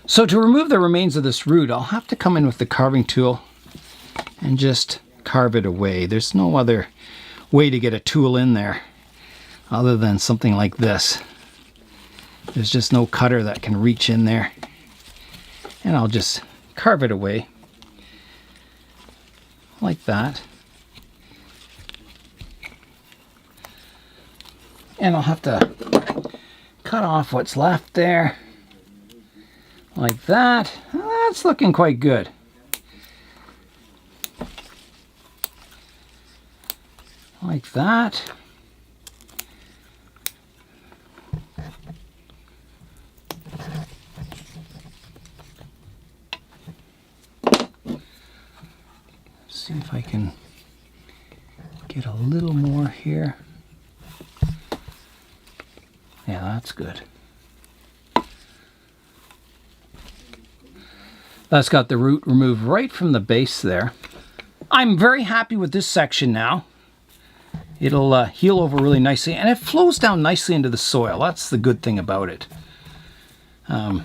So to remove the remains of this root, I'll have to come in with the carving tool and just carve it away. There's no other way to get a tool in there other than something like this. There's just no cutter that can reach in there. And I'll just carve it away like that. And I'll have to cut off what's left there like that. That's looking quite good. Like that. See if I can get a little more here. Yeah, that's good. That's got the root removed right from the base there. I'm very happy with this section now. It'll heal over really nicely, and it flows down nicely into the soil. That's the good thing about it. I'm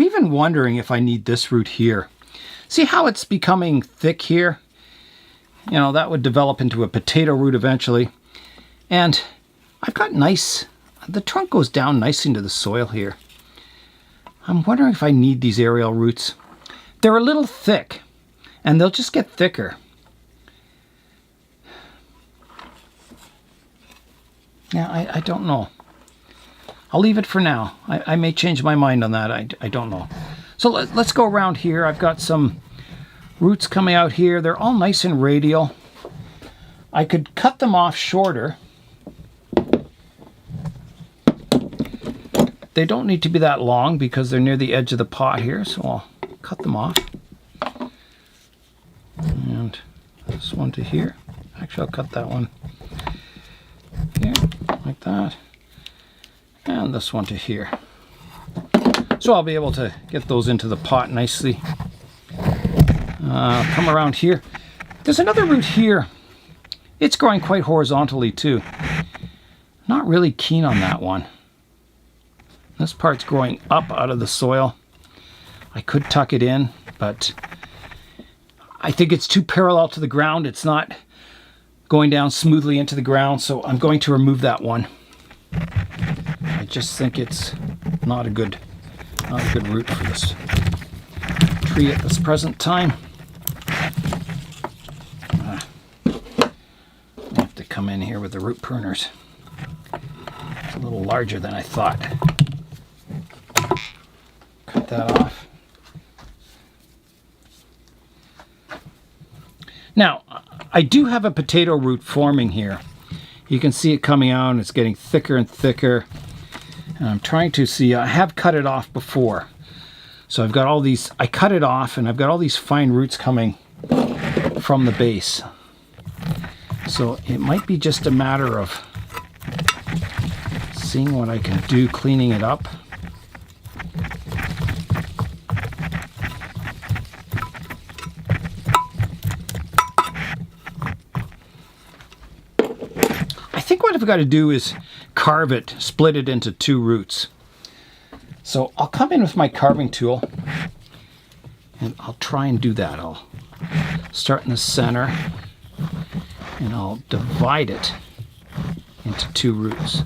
even wondering if I need this root here. See how it's becoming thick here? You know, that would develop into a potato root eventually. And I've got nice, the trunk goes down nicely into the soil here. I'm wondering if I need these aerial roots. They're a little thick, and they'll just get thicker. Yeah, I don't know. I'll leave it for now. I may change my mind on that. I don't know. So let's go around here. I've got some roots coming out here. They're all nice and radial. I could cut them off shorter. They don't need to be that long because they're near the edge of the pot here, so I'll cut them off. And this one to here. Actually, I'll cut that one here, like that. And this one to here. So I'll be able to get those into the pot nicely. Come around here. There's another root here. It's growing quite horizontally too. Not really keen on that one. This part's growing up out of the soil. I could tuck it in, but I think it's too parallel to the ground. It's not going down smoothly into the ground, so I'm going to remove that one. I just think it's not a good root for this tree at this present time. I have to come in here with the root pruners. It's a little larger than I thought. Cut that off. Now, I do have a potato root forming here. You can see it coming out, and it's getting thicker and thicker. And I'm trying to see, I have cut it off before. So I've got all these, I cut it off, and I've got all these fine roots coming from the base. So it might be just a matter of seeing what I can do, cleaning it up. What I've got to do is carve it, split it into two roots. So I'll come in with my carving tool and I'll try and do that. I'll start in the center and I'll divide it into two roots.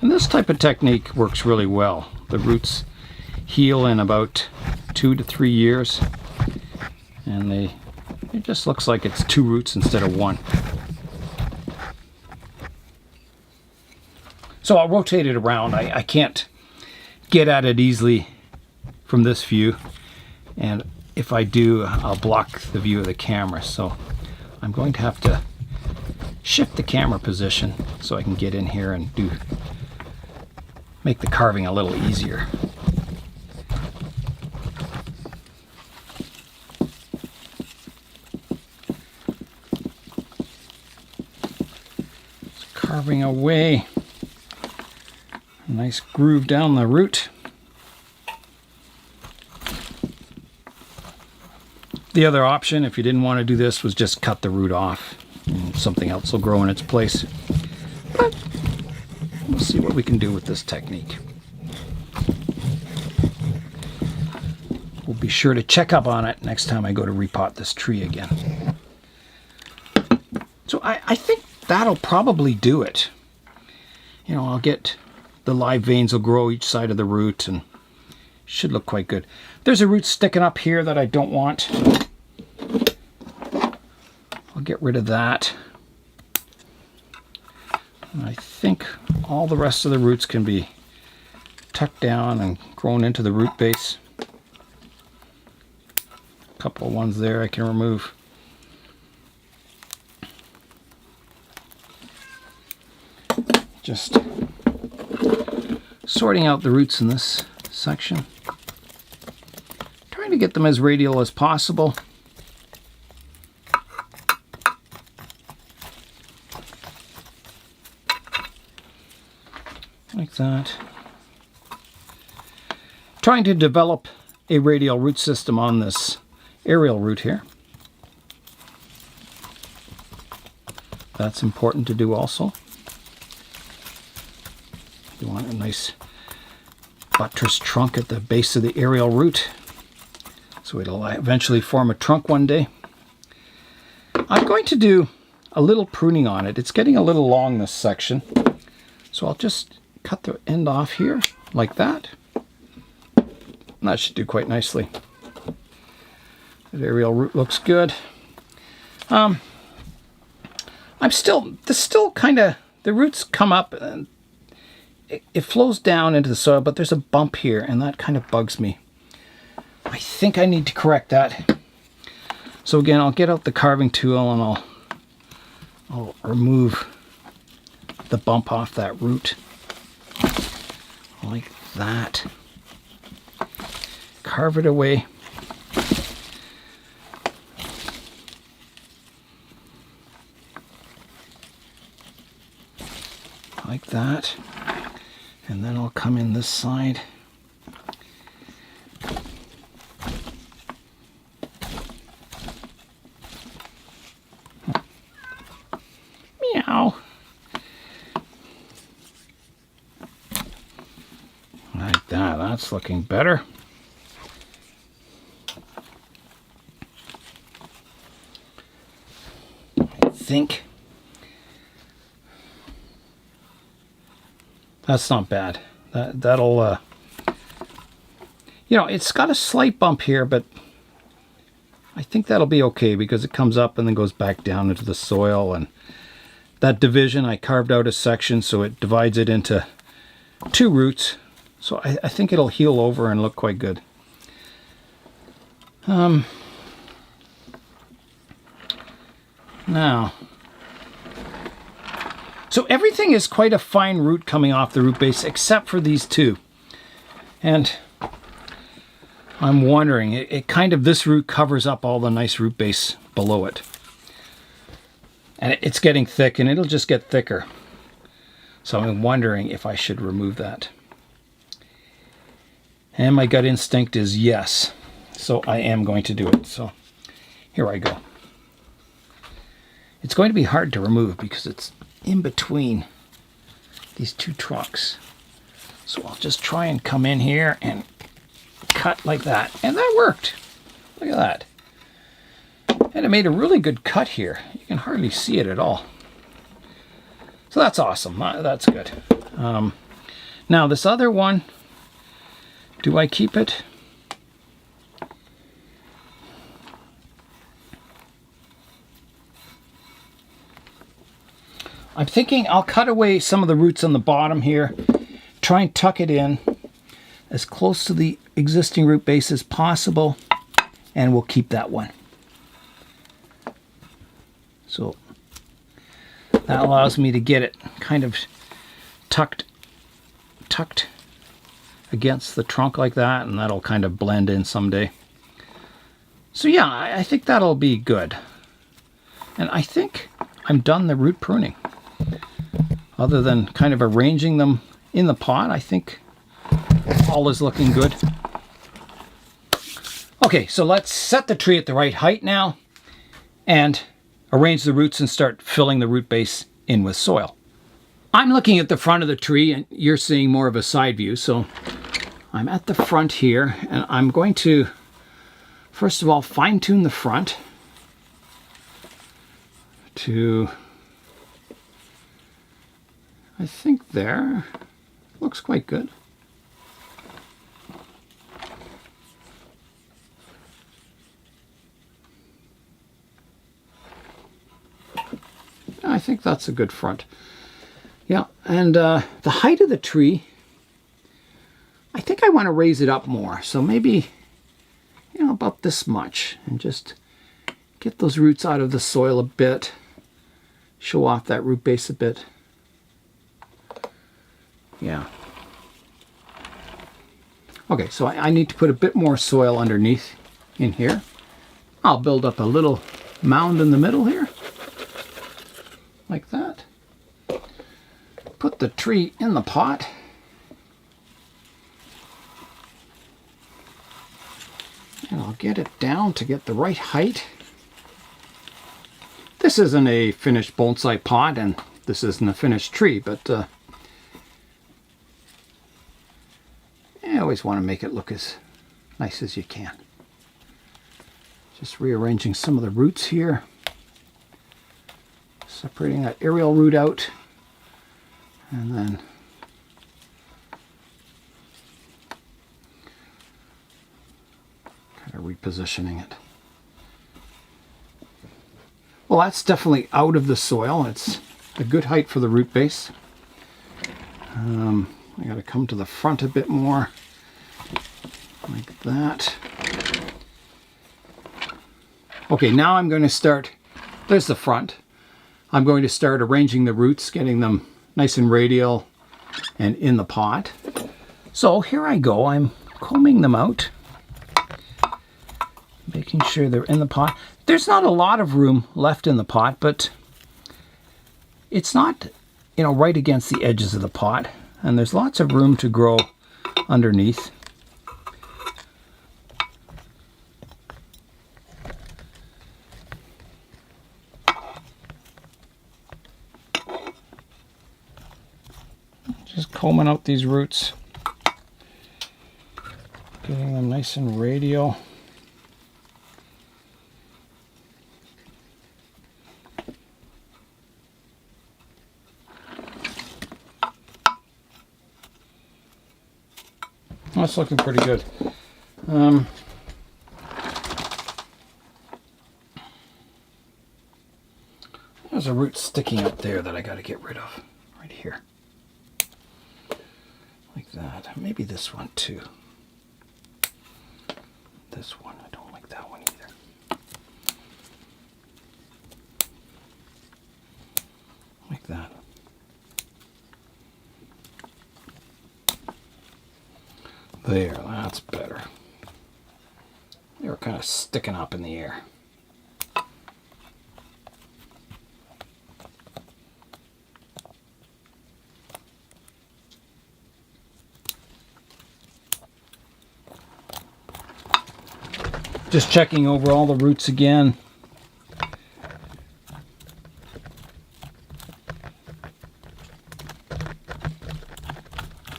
And this type of technique works really well. The roots heal in about 2 to 3 years, and it just looks like it's two roots instead of one. So I'll rotate it around. I can't get at it easily from this view, and if I do, I'll block the view of the camera. So I'm going to have to shift the camera position so I can get in here and make the carving a little easier. Just carving away A nice groove down the root. The other option, if you didn't want to do this, was just cut the root off and something else will grow in its place. But we'll see what we can do with this technique. We'll be sure to check up on it next time I go to repot this tree again. So I think that'll probably do it. You know, I'll get the live veins will grow each side of the root and should look quite good. There's a root sticking up here that I don't want. I'll get rid of that. And I think all the rest of the roots can be tucked down and grown into the root base. A couple of ones there I can remove. Just sorting out the roots in this section. Trying to get them as radial as possible. Like that. Trying to develop a radial root system on this aerial root here. That's important to do also. You want a nice buttress trunk at the base of the aerial root, so it'll eventually form a trunk one day. I'm going to do a little pruning on it. It's getting a little long, this section, so I'll just cut the end off here like that. And that should do quite nicely. The aerial root looks good. The roots come up and it flows down into the soil, but there's a bump here and that kind of bugs me. I think I need to correct that. So again, I'll get out the carving tool and I'll remove the bump off that root like that. Carve it away. Like that. And then I'll come in this side. Meow. Like that. That's looking better. I think. That's not bad. That'll, you know, it's got a slight bump here, but I think that'll be okay because it comes up and then goes back down into the soil. And that division, I carved out a section so it divides it into two roots. So I think it'll heal over and look quite good. Now, so everything is quite a fine root coming off the root base except for these two. And I'm wondering, it kind of, this root covers up all the nice root base below it. And it's getting thick and it'll just get thicker. So I'm wondering if I should remove that. And my gut instinct is yes. So I am going to do it. So here I go. It's going to be hard to remove because it's in between these two trunks. So I'll just try and come in here and cut like that. And that worked. Look at that. And it made a really good cut here. You can hardly see it at all. So that's awesome. That's good. Now this other one, do I keep it? I'm thinking I'll cut away some of the roots on the bottom here, try and tuck it in as close to the existing root base as possible, and we'll keep that one. So that allows me to get it kind of tucked against the trunk like that, and that'll kind of blend in someday. So yeah, I think that'll be good. And I think I'm done the root pruning. Other than kind of arranging them in the pot, I think all is looking good. Okay, so let's set the tree at the right height now and arrange the roots and start filling the root base in with soil. I'm looking at the front of the tree and you're seeing more of a side view. So I'm at the front here and I'm going to, first of all, fine tune the front to, I think there, looks quite good. I think that's a good front. Yeah, and the height of the tree, I think I want to raise it up more. So maybe, you know, about this much, and just get those roots out of the soil a bit, show off that root base a bit. Yeah. Okay, so I need to put a bit more soil underneath in here. I'll build up a little mound in the middle here, like that. Put the tree in the pot. And I'll get it down to get the right height. This isn't a finished bonsai pot and this isn't a finished tree, but you always want to make it look as nice as you can. Just rearranging some of the roots here. Separating that aerial root out. And then kind of repositioning it. Well, that's definitely out of the soil. It's a good height for the root base. I got to come to the front a bit more, like that. Okay, now I'm going to start, there's the front. I'm going to start arranging the roots, getting them nice and radial and in the pot. So here I go. I'm combing them out, making sure they're in the pot. There's not a lot of room left in the pot, but it's not, you know, right against the edges of the pot, and there's lots of room to grow underneath. Just combing out these roots, getting them nice and radial. That's looking pretty good. There's a root sticking up there that I got to get rid of, right here. Like that. Maybe this one too. This one, I don't like that one either. Like that. There, that's better. They were kind of sticking up in the air. Just checking over all the roots again.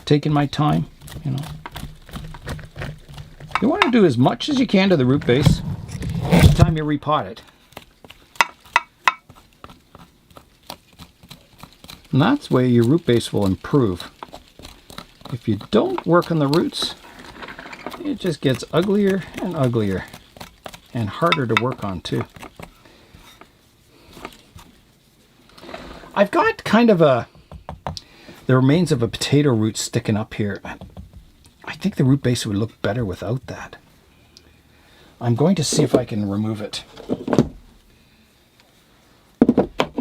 Taking my time, you know. You want to do as much as you can to the root base each time you repot it. And that's the way your root base will improve. If you don't work on the roots, it just gets uglier and uglier and harder to work on too. I've got kind of the remains of a potato root sticking up here. I think the root base would look better without that. I'm going to see if I can remove it.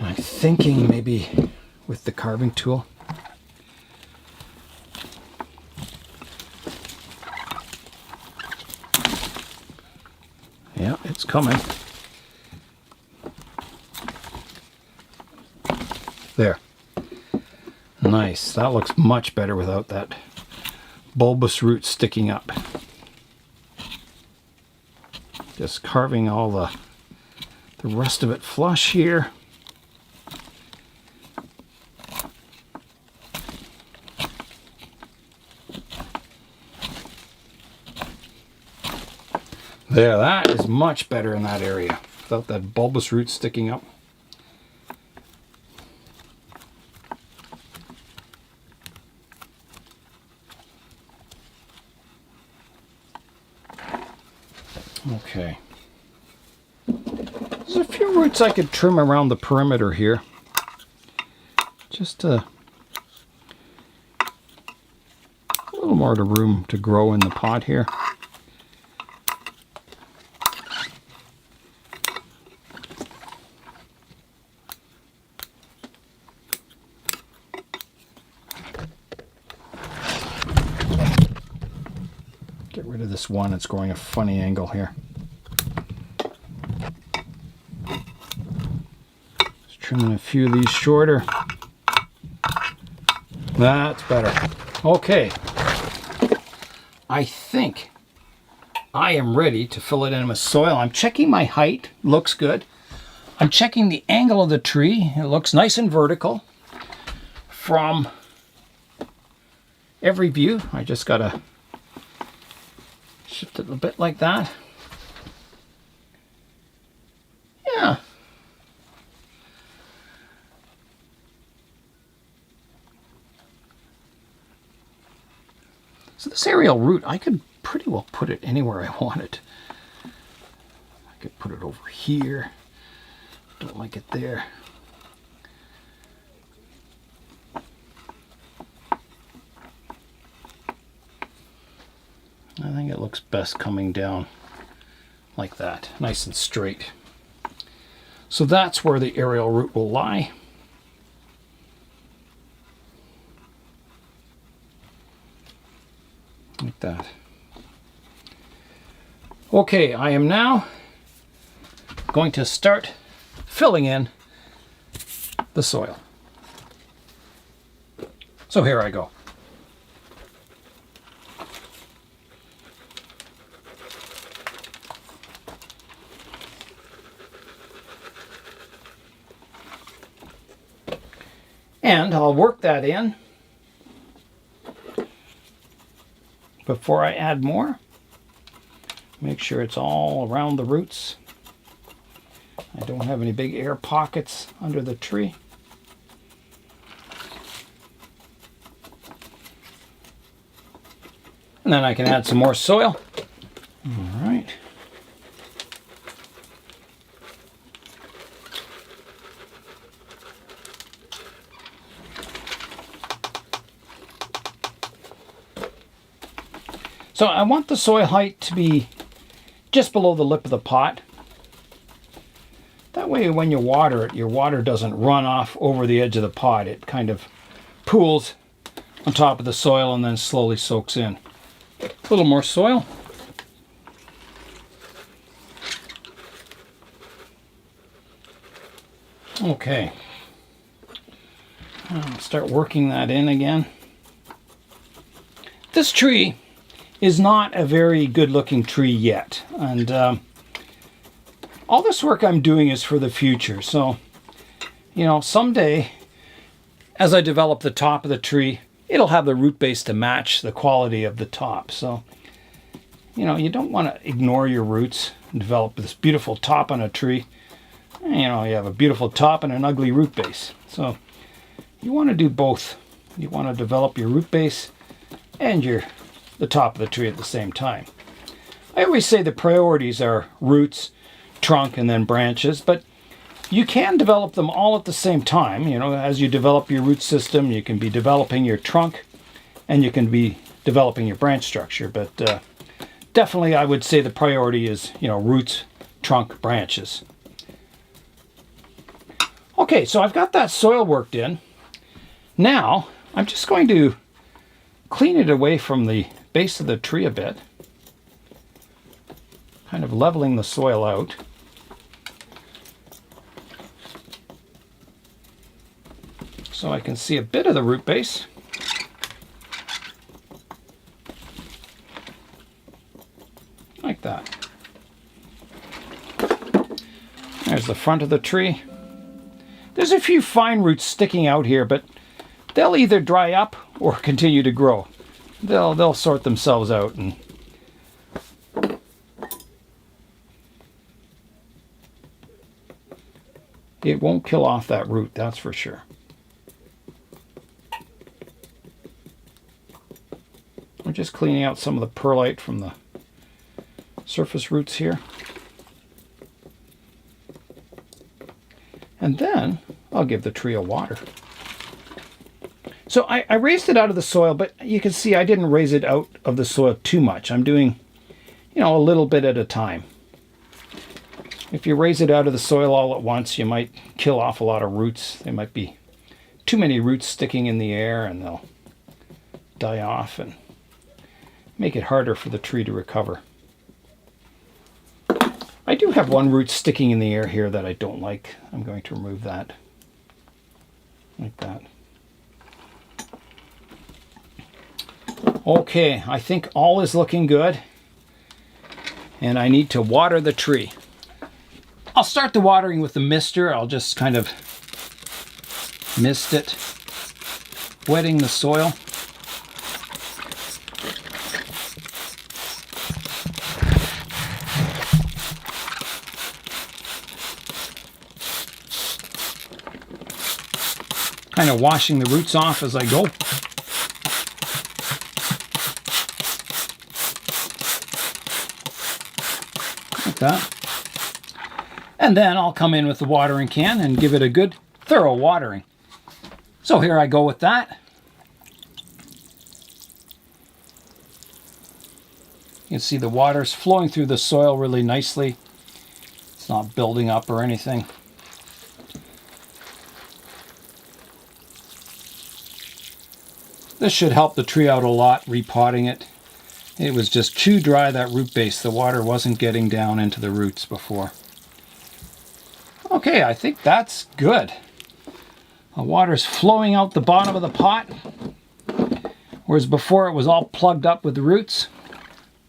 I'm thinking maybe with the carving tool. Yeah, it's coming. There. Nice. That looks much better without that bulbous root sticking up. Just carving all the rest of it flush here. There, that is much better in that area without that bulbous root sticking up. Okay. There's a few roots I could trim around the perimeter here. Just a little more room to grow in the pot here. Get rid of this one, it's growing a funny angle here. Just trimming a few of these shorter. That's better. Okay. I think I am ready to fill it in with soil. I'm checking my height, looks good. I'm checking the angle of the tree. It looks nice and vertical from every view. I just gotta shift it a bit like that. Yeah. So this aerial root, I could pretty well put it anywhere I wanted. I could put it over here. Don't like it there. I think it looks best coming down like that, nice and straight. So that's where the aerial root will lie. Like that. Okay, I am now going to start filling in the soil. So here I go. And I'll work that in before I add more. Make sure it's all around the roots. I don't have any big air pockets under the tree. And then I can add some more soil. All right. So I want the soil height to be just below the lip of the pot. That way when you water it, your water doesn't run off over the edge of the pot. It kind of pools on top of the soil and then slowly soaks in. A little more soil. Okay. I'll start working that in again. This tree is not a very good looking tree yet, and all this work I'm doing is for the future. So, you know, someday as I develop the top of the tree, it'll have the root base to match the quality of the top. So, you know, you don't want to ignore your roots and develop this beautiful top on a tree. You know, you have a beautiful top and an ugly root base. So you want to do both. You want to develop your root base and the top of the tree at the same time. I always say the priorities are roots, trunk, and then branches, but you can develop them all at the same time. You know, as you develop your root system, you can be developing your trunk and you can be developing your branch structure. But definitely I would say the priority is, you know, roots, trunk, branches. Okay, so I've got that soil worked in. Now I'm just going to clean it away from the base of the tree a bit, kind of leveling the soil out. so I can see a bit of the root base. Like that. There's the front of the tree. There's a few fine roots sticking out here, but they'll either dry up or continue to grow. They'll sort themselves out, and it won't kill off that root, that's for sure. We're just cleaning out some of the perlite from the surface roots here. And then I'll give the tree a water. So I raised it out of the soil, but you can see I didn't raise it out of the soil too much. I'm doing, a little bit at a time. If you raise it out of the soil all at once, you might kill off a lot of roots. There might be too many roots sticking in the air, and they'll die off and make it harder for the tree to recover. I do have one root sticking in the air here that I don't like. I'm going to remove that. Like that. Okay, I think all is looking good. And I need to water the tree. I'll start the watering with the mister. I'll just kind of mist it, wetting the soil. Kind of washing the roots off as I go. Like that. And then I'll come in with the watering can and give it a good thorough watering. So here I go with that. You can see the water's flowing through the soil really nicely. It's not building up or anything. This should help the tree out a lot, repotting it. It was just too dry, that root base. The water wasn't getting down into the roots before. Okay, I think that's good. The water's flowing out the bottom of the pot, whereas before it was all plugged up with the roots.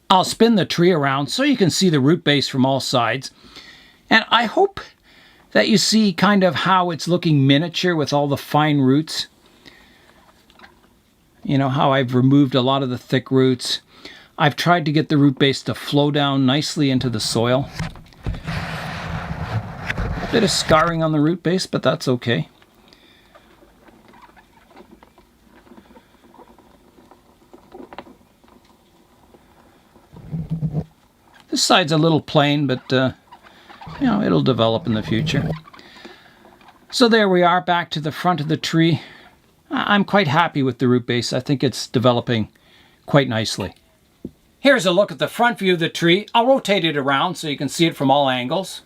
I'll spin the tree around so you can see the root base from all sides. And I hope that you see kind of how it's looking miniature with all the fine roots. You know, how I've removed a lot of the thick roots. I've tried to get the root base to flow down nicely into the soil. A bit of scarring on the root base, but that's okay. This side's a little plain, but it'll develop in the future. So there we are, back to the front of the tree. I'm quite happy with the root base. I think it's developing quite nicely. Here's a look at the front view of the tree. I'll rotate it around so you can see it from all angles.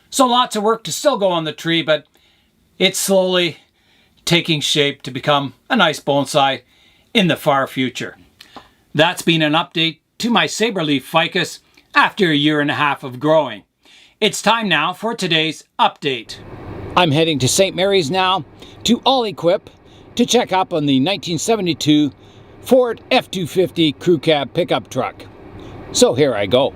So lots of work to still go on the tree, but it's slowly taking shape to become a nice bonsai in the far future. That's been an update to my Sabre Leaf Ficus after a year and a half of growing. It's time now for today's update. I'm heading to St. Mary's now to All Equip to check up on the 1972 Ford F250 crew cab pickup truck. So here I go.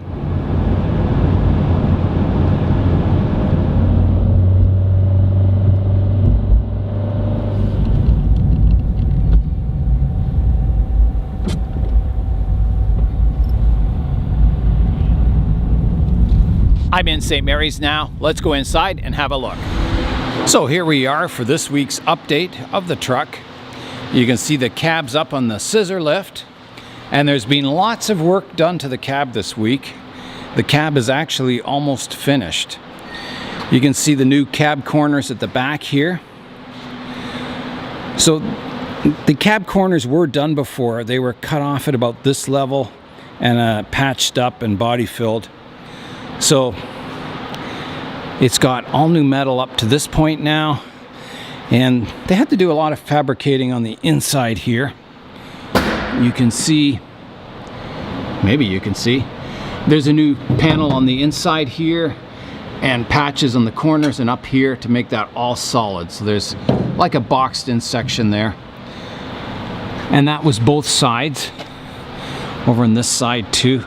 I'm in St. Mary's now. Let's go inside and have a look. So here we are for this week's update of the truck. You can see the cab's up on the scissor lift, and there's been lots of work done to the cab this week. The cab is actually almost finished. You can see the new cab corners at the back here. So the cab corners were done before. They were cut off at about this level and patched up and body filled. So it's got all new metal up to this point now, and they had to do a lot of fabricating on the inside here. you can see, maybe you can see, there's a new panel on the inside here and patches on the corners and up here to make that all solid. So there's like a boxed in section there. And that was both sides. Over on this side too.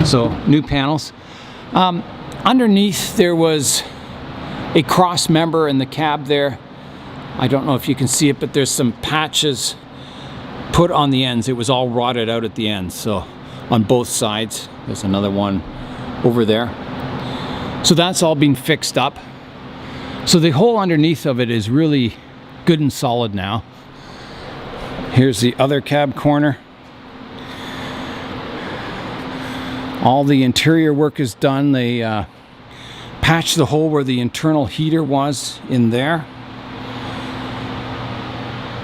So new panels. Underneath there was a cross member in the cab there. I don't know if you can see it, but there's some patches put on the ends. It was all rotted out at the ends. So on both sides, there's another one over there. So that's all been fixed up. So the whole underneath of it is really good and solid now. Here's the other cab corner. All the interior work is done. They patched the hole where the internal heater was in there.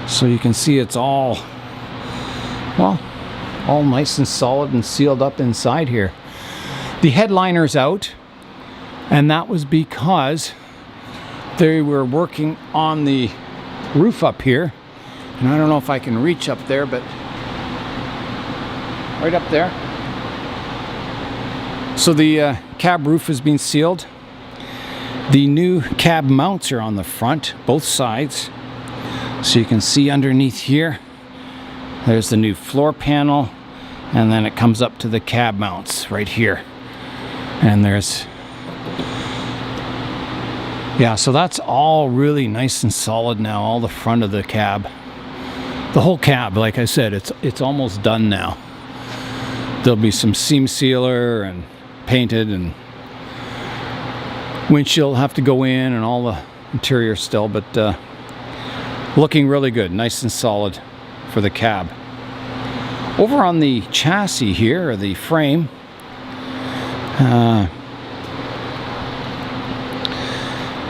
So you can see it's all, well, all nice and solid and sealed up inside here. The headliner's out, and that was because they were working on the roof up here. And I don't know if I can reach up there, but right up there. So the cab roof has been sealed. The new cab mounts are on the front, both sides. So you can see underneath here, there's the new floor panel, and then it comes up to the cab mounts right here. And there's, yeah, so that's all really nice and solid now, all the front of the cab. The whole cab, like I said, it's almost done now. There'll be some seam sealer and painted, and windshield will have to go in and all the interior still, but looking really good, nice and solid for the cab. Over on the chassis here, or the frame,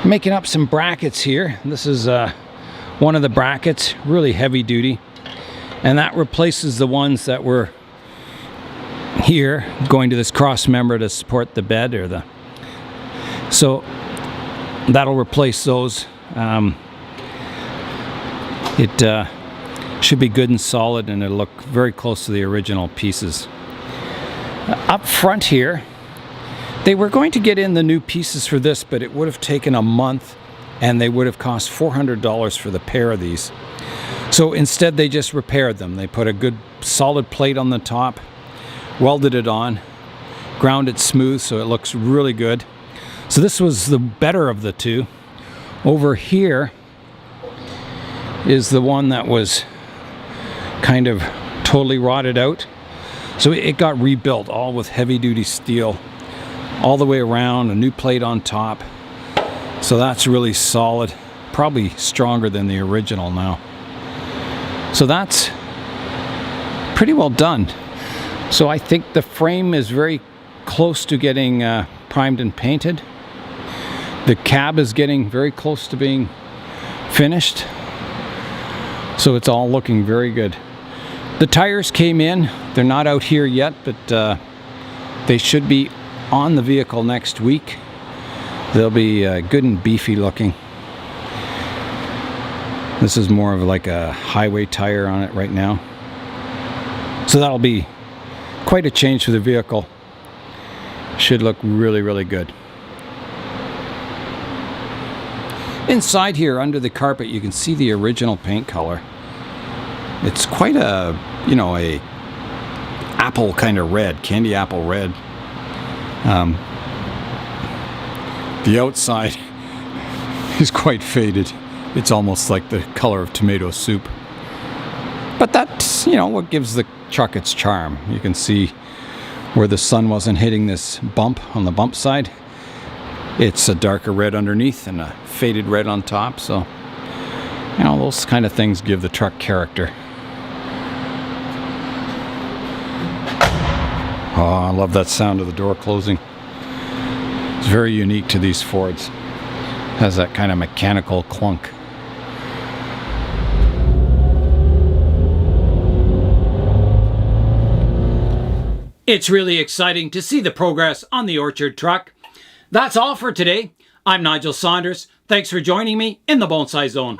making up some brackets here. This is one of the brackets, really heavy duty, and that replaces the ones that were here going to this cross member to support the bed, or the, so that'll replace those. It should be good and solid, and it'll look very close to the original pieces. Up front here, they were going to get in the new pieces for this, but it would have taken a month, and they would have cost $400 for the pair of these. So instead they just repaired them. They put a good solid plate on the top, welded it on, ground it smooth so it looks really good. So this was the better of the two. Over here is the one that was kind of totally rotted out. So it got rebuilt, all with heavy duty steel, all the way around, a new plate on top. So that's really solid, probably stronger than the original now. So that's pretty well done. So I think the frame is very close to getting primed and painted. The cab is getting very close to being finished. So it's all looking very good. The tires came in. They're not out here yet, but they should be on the vehicle next week. They'll be good and beefy looking. This is more of like a highway tire on it right now. So that'll be quite a change for the vehicle. Should look really, really good. Inside here, under the carpet, you can see the original paint color. It's quite a, you know, a apple kind of red, candy apple red. The outside is quite faded. It's almost like the color of tomato soup. But that's, you know, what gives the truck its charm. You can see where the sun wasn't hitting this bump on the bump side. It's a darker red underneath and a faded red on top. So, you know, those kind of things give the truck character. Oh, I love that sound of the door closing. It's very unique to these Fords. It has that kind of mechanical clunk. It's really exciting to see the progress on the Orchard truck. That's all for today. I'm Nigel Saunders. Thanks for joining me in the Bonsai Zone.